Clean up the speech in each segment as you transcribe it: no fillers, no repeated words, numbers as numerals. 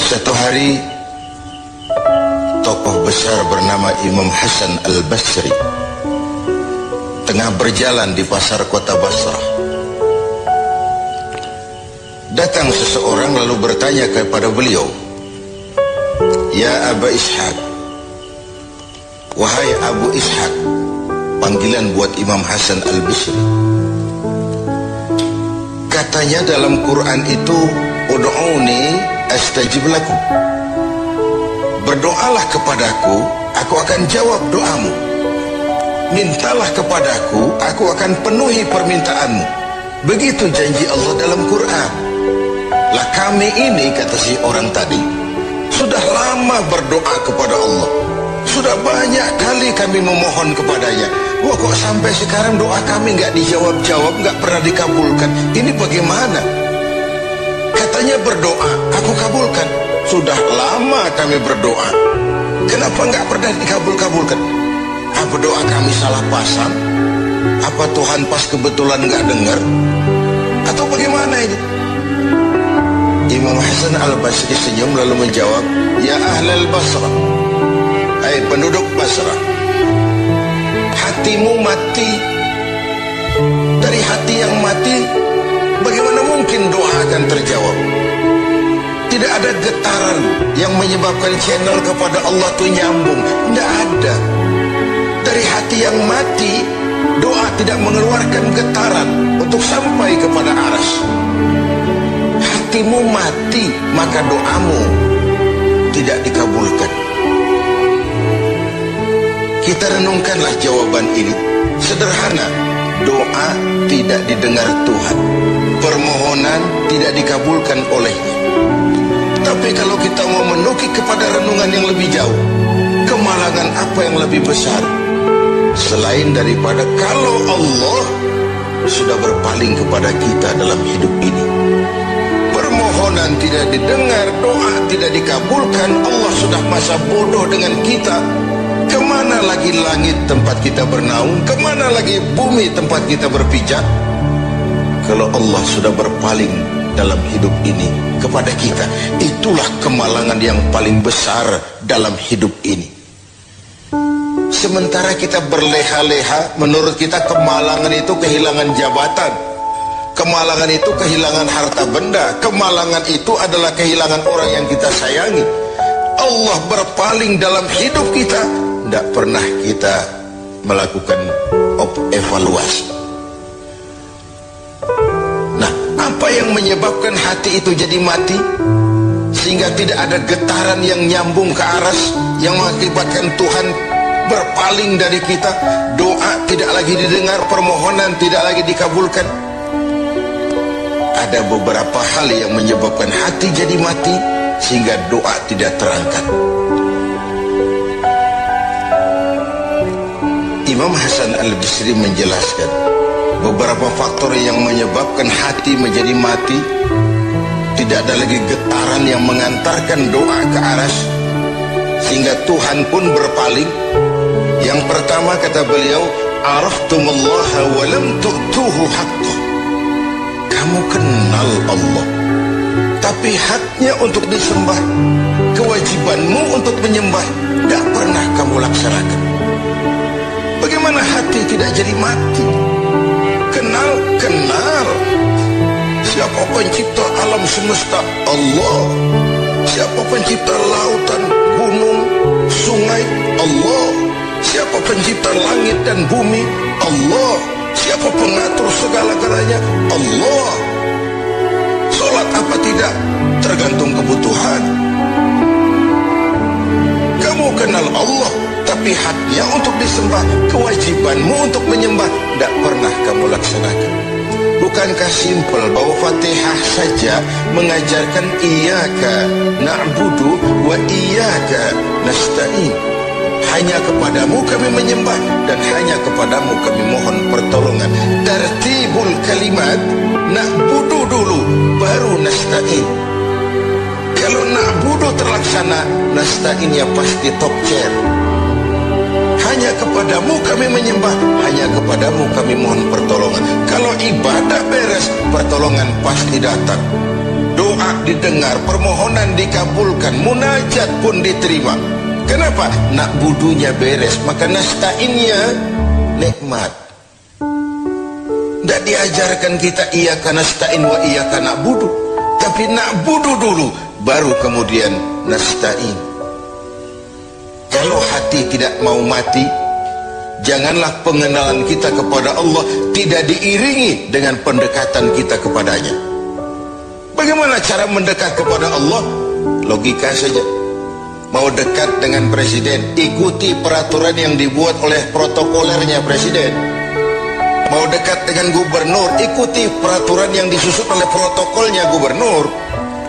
Satu hari, tokoh besar bernama Imam Hasan Al-Basri tengah berjalan di pasar kota Basrah. Datang seseorang lalu bertanya kepada beliau, "Ya Aba Ishaq," wahai Abu Ishaq, panggilan buat Imam Hasan Al-Basri. Katanya dalam Quran itu, "Ud'uni astajib lakum." Berdoalah kepadaku, aku akan jawab doamu. Mintalah kepadaku, aku akan penuhi permintaanmu. Begitu janji Allah dalam Quran. Lah kami ini, kata si orang tadi, sudah lama berdoa kepada Allah. Sudah banyak kali kami memohon kepadanya. Wah, kok sampai sekarang doa kami nggak dijawab-jawab, nggak pernah dikabulkan. Ini bagaimana? Katanya berdoa, aku kabulkan. Sudah lama kami berdoa, kenapa nggak pernah dikabul-kabulkan? Apa doa kami salah pasang? Apa Tuhan pas kebetulan nggak dengar? Atau bagaimana ini? Imam Hasan Al-Basri senyum lalu menjawab, "Ya ahlal Basrah, hai penduduk Basrah, hatimu mati. Dari hati yang mati, bagaimana mungkin doa akan terjawab? Tidak ada getaran yang menyebabkan channel kepada Allah itu nyambung. Tidak ada. Dari hati yang mati, doa tidak mengeluarkan getaran untuk sampai kepada aras. Hatimu mati, maka doamu tidak dikabulkan." Kita renungkanlah jawaban ini. Sederhana, doa tidak didengar Tuhan, permohonan tidak dikabulkan olehnya. Tapi kalau kita mau menukik kepada renungan yang lebih jauh, kemalangan apa yang lebih besar selain daripada kalau Allah sudah berpaling kepada kita dalam hidup ini? Permohonan tidak didengar, doa tidak dikabulkan, Allah sudah masa bodoh dengan kita. Kemana lagi langit tempat kita bernaung? Kemana lagi bumi tempat kita berpijak? Kalau Allah sudah berpaling dalam hidup ini kepada kita, itulah kemalangan yang paling besar dalam hidup ini. Sementara kita berleha-leha, menurut kita kemalangan itu kehilangan jabatan, kemalangan itu kehilangan harta benda, kemalangan itu adalah kehilangan orang yang kita sayangi. Allah berpaling dalam hidup kita, tidak pernah kita melakukan evaluasi. Nah, apa yang menyebabkan hati itu jadi mati sehingga tidak ada getaran yang nyambung ke aras, yang mengakibatkan Tuhan berpaling dari kita, doa tidak lagi didengar, permohonan tidak lagi dikabulkan? Ada beberapa hal yang menyebabkan hati jadi mati sehingga doa tidak terangkat. Imam Hasan Al-Basri menjelaskan beberapa faktor yang menyebabkan hati menjadi mati. Tidak ada lagi getaran yang mengantarkan doa ke aras sehingga Tuhan pun berpaling. Yang pertama, kata beliau, "Araftumullaha wa lam tu'tuhu haqqah." Kamu kenal Allah, tapi haknya untuk disembah, kewajibanmu untuk menyembah, tidak pernah kamu laksanakan. Bagaimana hati tidak jadi mati? Kenal. Siapa pencipta alam semesta? Allah. Siapa pencipta lautan, gunung, sungai? Allah. Siapa pencipta langit dan bumi? Allah. Siapa pengatur segala-galanya? Allah. Sholat apa tidak? Tergantung kebutuhan. Kamu kenal Allah, tapi haknya untuk disembah, kewajibanmu untuk menyembah, tidak pernah kamu laksanakan. Bukankah simpel bahwa Fatihah saja mengajarkan iyyaka na'budu wa iyyaka nasta'in? Hanya kepadamu kami menyembah dan hanya kepadamu kami mohon pertolongan. Tertibul kalimat, na'budu dulu baru nasta'in. Kalau na'budu terlaksana, nasta'innya pasti top chair. Hanya kepadamu kami menyembah, hanya kepadamu kami mohon pertolongan. Kalau ibadah beres, pertolongan pasti datang. Doa didengar, permohonan dikabulkan, munajat pun diterima. Kenapa? Nak budunya beres, maka nasta'innya nikmat. Tidak diajarkan kita iyyaka nasta'in wa iyyaka na'budu, tapi na'budu dulu, baru kemudian nasta'in. Kalau hati tidak mau mati, janganlah pengenalan kita kepada Allah tidak diiringi dengan pendekatan kita kepadanya. Bagaimana cara mendekat kepada Allah? Logika saja. Mau dekat dengan presiden, ikuti peraturan yang dibuat oleh protokolernya presiden. Mau dekat dengan gubernur, ikuti peraturan yang disusun oleh protokolnya gubernur.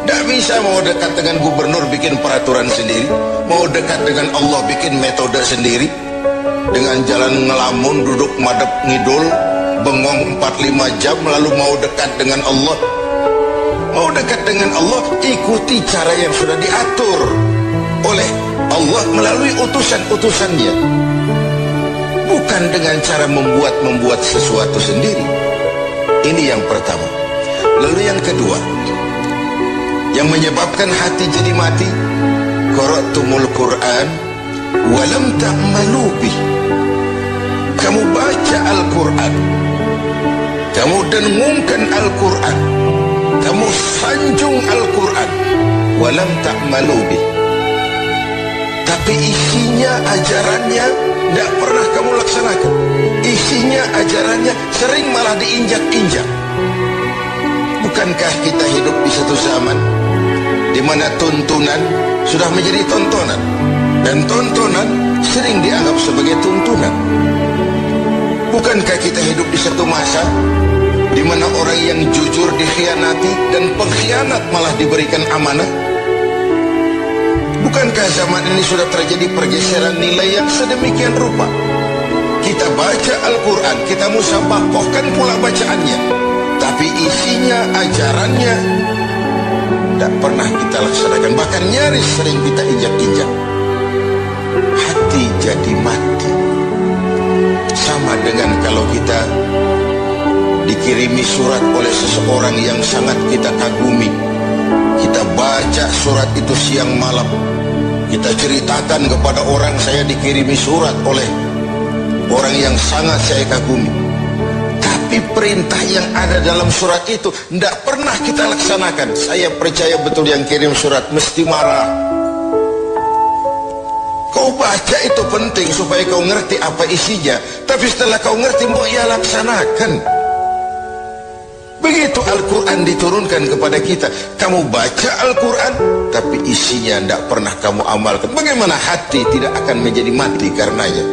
Tidak bisa mau dekat dengan gubernur bikin peraturan sendiri. Mau dekat dengan Allah bikin metode sendiri. Dengan jalan ngelamun, duduk madep ngidul, bengong 4-5 jam lalu mau dekat dengan Allah. Mau dekat dengan Allah, ikuti cara yang sudah diatur oleh Allah melalui utusan-utusannya. Bukan dengan cara membuat sesuatu sendiri. Ini yang pertama. Lalu yang kedua, yang menyebabkan hati jadi mati, qara'tumul Qur'an walam ta'malu bih. Kamu baca Al-Quran, kamu dengungkan Al-Quran, kamu sanjung Al-Quran, walam ta'malu bih, tapi isinya, ajarannya tidak pernah kamu laksanakan. Isinya, ajarannya sering malah diinjak-injak. Bukankah kita hidup di satu zaman di mana tuntunan sudah menjadi tontonan, dan tontonan sering dianggap sebagai tuntunan? Bukankah kita hidup di satu masa di mana orang yang jujur dikhianati dan pengkhianat malah diberikan amanah? Bukankah zaman ini sudah terjadi pergeseran nilai yang sedemikian rupa? Kita baca Al-Quran, kita musabaqahkan pula bacaannya, tapi isinya, ajarannya tidak pernah kita laksanakan. Bahkan nyaris sering kita injak-injak. Hati jadi mati. Sama dengan kalau kita dikirimi surat oleh seseorang yang sangat kita kagumi. Kita baca surat itu siang malam. Kita ceritakan kepada orang, saya dikirimi surat oleh orang yang sangat saya kagumi. Tapi perintah yang ada dalam surat itu tidak pernah kita laksanakan. Saya percaya betul yang kirim surat mesti marah. Kau baca itu penting supaya kau ngerti apa isinya, tapi setelah kau ngerti mau ia laksanakan. Begitu Al-Quran diturunkan kepada kita, kamu baca Al-Quran tapi isinya tidak pernah kamu amalkan. Bagaimana hati tidak akan menjadi mati karenanya?